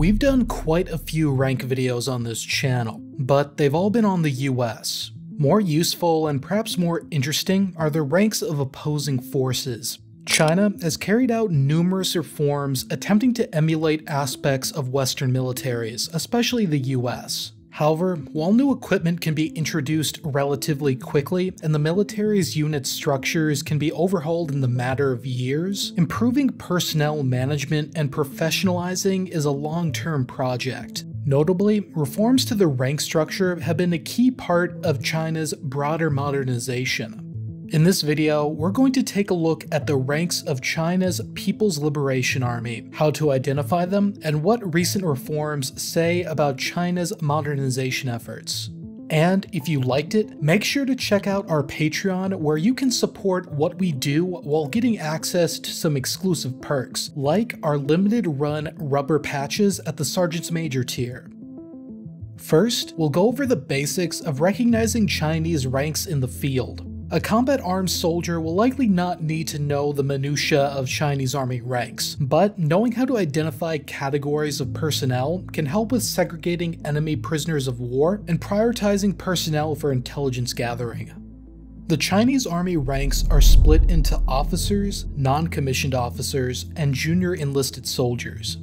We've done quite a few rank videos on this channel, but they've all been on the US. More useful and perhaps more interesting are the ranks of opposing forces. China has carried out numerous reforms attempting to emulate aspects of Western militaries, especially the US. However, while new equipment can be introduced relatively quickly and the military's unit structures can be overhauled in the matter of years, improving personnel management and professionalizing is a long-term project. Notably, reforms to the rank structure have been a key part of China's broader modernization. In this video, we're going to take a look at the ranks of China's People's Liberation Army, how to identify them, and what recent reforms say about China's modernization efforts. And if you liked it, make sure to check out our Patreon where you can support what we do while getting access to some exclusive perks, like our limited run rubber patches at the Sergeant's Major tier. First, we'll go over the basics of recognizing Chinese ranks in the field. A combat arms soldier will likely not need to know the minutiae of Chinese army ranks, but knowing how to identify categories of personnel can help with segregating enemy prisoners of war and prioritizing personnel for intelligence gathering. The Chinese army ranks are split into officers, non-commissioned officers, and junior enlisted soldiers.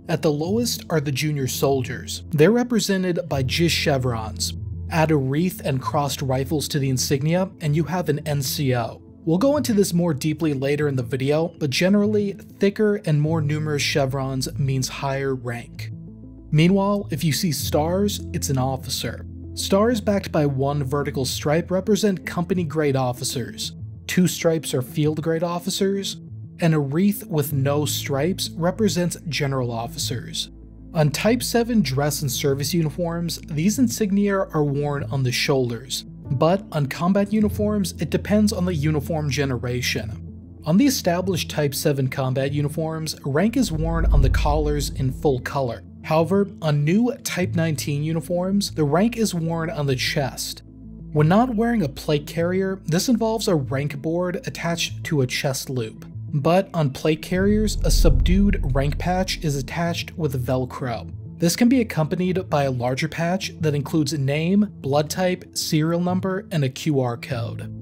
At the lowest are the junior soldiers. They're represented by just chevrons. Add a wreath and crossed rifles to the insignia, and you have an NCO. We'll go into this more deeply later in the video, but generally, thicker and more numerous chevrons means higher rank. Meanwhile, if you see stars, it's an officer. Stars backed by one vertical stripe represent company-grade officers, 2 stripes are field-grade officers, and a wreath with no stripes represents general officers. On Type 7 dress and service uniforms, these insignia are worn on the shoulders, but on combat uniforms, it depends on the uniform generation. On the established Type 7 combat uniforms, rank is worn on the collars in full color. However, on new Type 19 uniforms, the rank is worn on the chest. When not wearing a plate carrier, this involves a rank board attached to a chest loop. But on plate carriers, a subdued rank patch is attached with Velcro. This can be accompanied by a larger patch that includes name, blood type, serial number, and a QR code.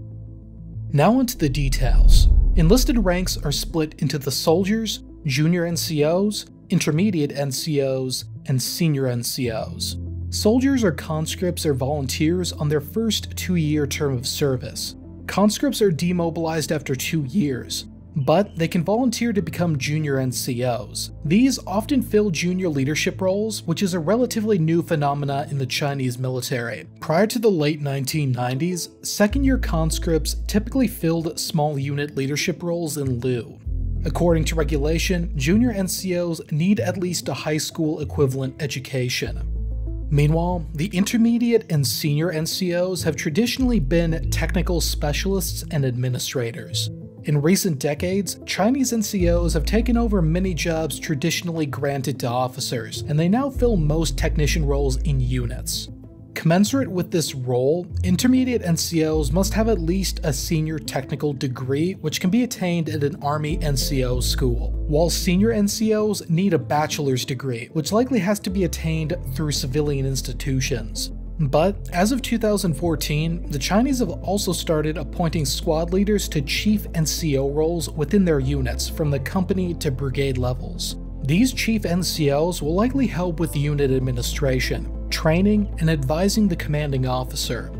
Now onto the details. Enlisted ranks are split into the soldiers, junior NCOs, intermediate NCOs, and senior NCOs. Soldiers are conscripts or volunteers on their first 2-year term of service. Conscripts are demobilized after 2 years. But they can volunteer to become junior NCOs. These often fill junior leadership roles, which is a relatively new phenomena in the Chinese military. Prior to the late 1990s, second-year conscripts typically filled small unit leadership roles in lieu. According to regulation, junior NCOs need at least a high school equivalent education. Meanwhile, the intermediate and senior NCOs have traditionally been technical specialists and administrators. In recent decades, Chinese NCOs have taken over many jobs traditionally granted to officers, and they now fill most technician roles in units. Commensurate with this role, intermediate NCOs must have at least a senior technical degree, which can be attained at an Army NCO school, while senior NCOs need a bachelor's degree, which likely has to be attained through civilian institutions. But as of 2014, the Chinese have also started appointing squad leaders to chief NCO roles within their units from the company to brigade levels. These chief NCOs will likely help with unit administration, training, and advising the commanding officer.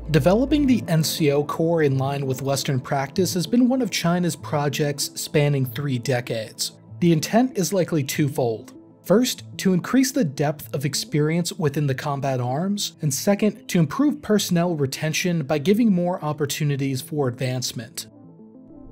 Developing the NCO Corps in line with Western practice has been one of China's projects spanning 3 decades. The intent is likely twofold. First, to increase the depth of experience within the combat arms, and second, to improve personnel retention by giving more opportunities for advancement.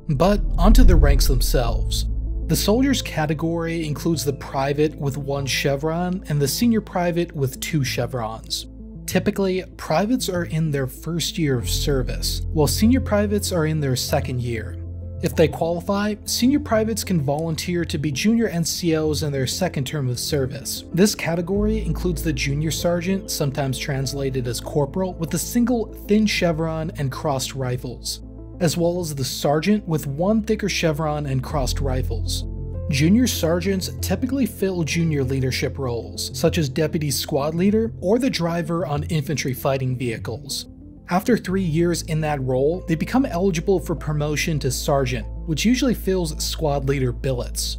But onto the ranks themselves. The soldiers category includes the private with 1 chevron and the senior private with 2 chevrons. Typically, privates are in their first year of service, while senior privates are in their 2nd year. If they qualify, senior privates can volunteer to be junior NCOs in their 2nd term of service. This category includes the junior sergeant, sometimes translated as corporal, with a single thin chevron and crossed rifles, as well as the sergeant with 1 thicker chevron and crossed rifles. Junior sergeants typically fill junior leadership roles, such as deputy squad leader or the driver on infantry fighting vehicles. After 3 years in that role, they become eligible for promotion to sergeant, which usually fills squad leader billets.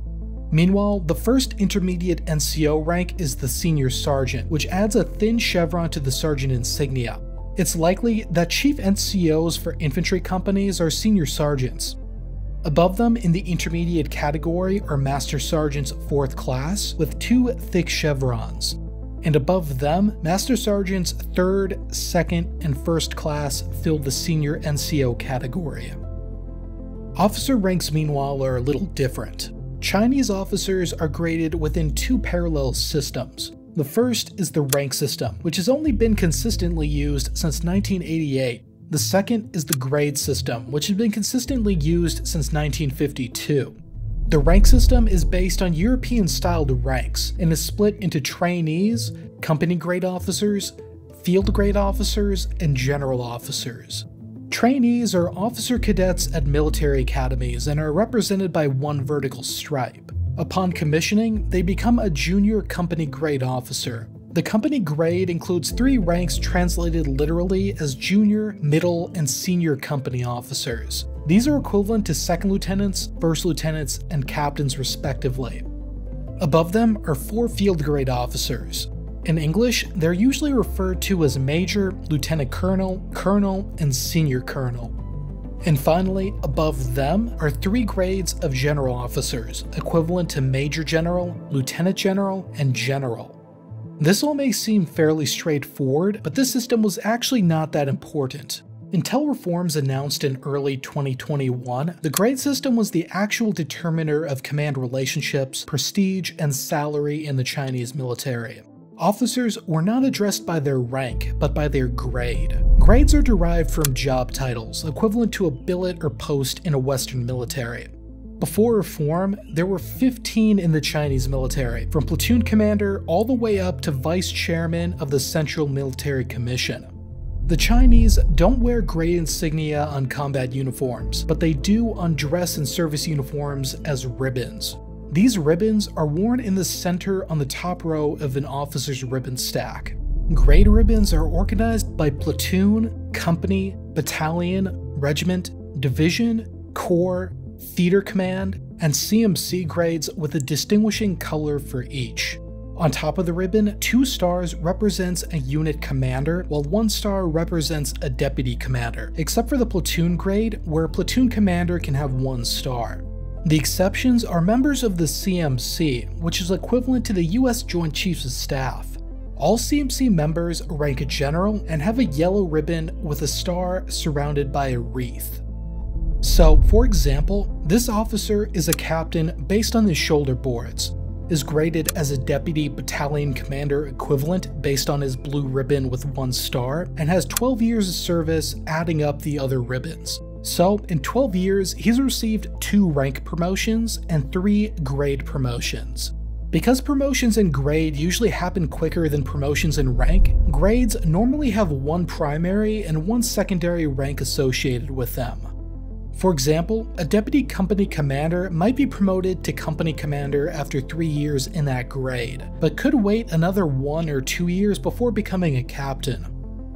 Meanwhile, the first intermediate NCO rank is the senior sergeant, which adds a thin chevron to the sergeant insignia. It's likely that chief NCOs for infantry companies are senior sergeants. Above them in the intermediate category are master sergeants 4th class with 2 thick chevrons. And above them, master sergeants 3rd, 2nd, and 1st class fill the senior NCO category. Officer ranks, meanwhile, are a little different. Chinese officers are graded within 2 parallel systems. The first is the rank system, which has only been consistently used since 1988. The second is the grade system, which has been consistently used since 1952. The rank system is based on European-styled ranks and is split into trainees, company grade officers, field grade officers, and general officers. Trainees are officer cadets at military academies and are represented by 1 vertical stripe. Upon commissioning, they become a junior company grade officer. The company grade includes 3 ranks translated literally as junior, middle, and senior company officers. These are equivalent to second lieutenants, first lieutenants, and captains respectively. Above them are 4 field grade officers. In English, they're usually referred to as major, lieutenant colonel, colonel, and senior colonel. And finally, above them are 3 grades of general officers, equivalent to major general, lieutenant general, and general. This all may seem fairly straightforward, but this system was actually not that important. Until reforms announced in early 2021, the grade system was the actual determiner of command relationships, prestige, and salary in the Chinese military. Officers were not addressed by their rank, but by their grade. Grades are derived from job titles, equivalent to a billet or post in a Western military. Before reform, there were 15 in the Chinese military, from platoon commander all the way up to vice chairman of the Central Military Commission. The Chinese don't wear grade insignia on combat uniforms, but they do on dress and service uniforms as ribbons. These ribbons are worn in the center on the top row of an officer's ribbon stack. Grade ribbons are organized by platoon, company, battalion, regiment, division, corps, theater command, and CMC grades with a distinguishing color for each. On top of the ribbon, 2 stars represents a unit commander, while 1 star represents a deputy commander, except for the platoon grade, where a platoon commander can have 1 star. The exceptions are members of the CMC, which is equivalent to the US Joint Chiefs of Staff. All CMC members rank a general and have a yellow ribbon with a star surrounded by a wreath. So, for example, this officer is a captain based on his shoulder boards, is graded as a deputy battalion commander equivalent based on his blue ribbon with 1 star, and has 12 years of service adding up the other ribbons. So, in 12 years, he's received 2 rank promotions and 3 grade promotions. Because promotions in grade usually happen quicker than promotions in rank, grades normally have 1 primary and 1 secondary rank associated with them. For example, a deputy company commander might be promoted to company commander after 3 years in that grade, but could wait another 1 or 2 years before becoming a captain.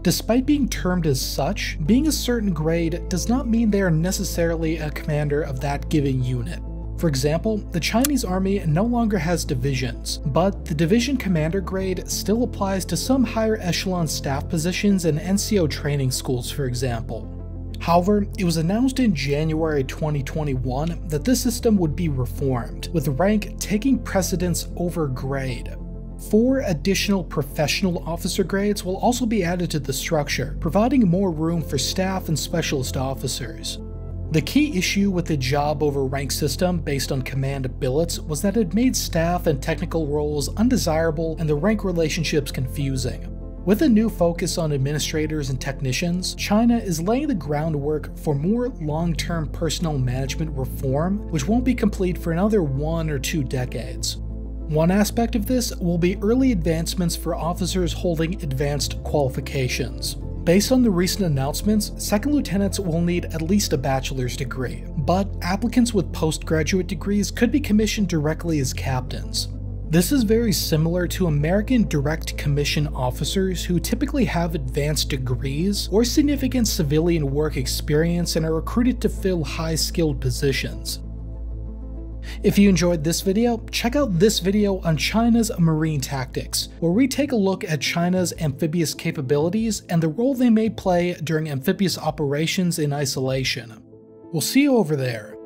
Despite being termed as such, being a certain grade does not mean they are necessarily a commander of that given unit. For example, the Chinese army no longer has divisions, but the division commander grade still applies to some higher echelon staff positions and NCO training schools, for example. However, it was announced in January 2021 that this system would be reformed, with rank taking precedence over grade. 4 additional professional officer grades will also be added to the structure, providing more room for staff and specialist officers. The key issue with the job over rank system based on command billets was that it made staff and technical roles undesirable and the rank relationships confusing. With a new focus on administrators and technicians, China is laying the groundwork for more long-term personnel management reform, which won't be complete for another 1 or 2 decades. One aspect of this will be early advancements for officers holding advanced qualifications. Based on the recent announcements, second lieutenants will need at least a bachelor's degree, but applicants with postgraduate degrees could be commissioned directly as captains. This is very similar to American direct commission officers who typically have advanced degrees or significant civilian work experience and are recruited to fill high-skilled positions. If you enjoyed this video, check out this video on China's marine tactics, where we take a look at China's amphibious capabilities and the role they may play during amphibious operations in isolation. We'll see you over there.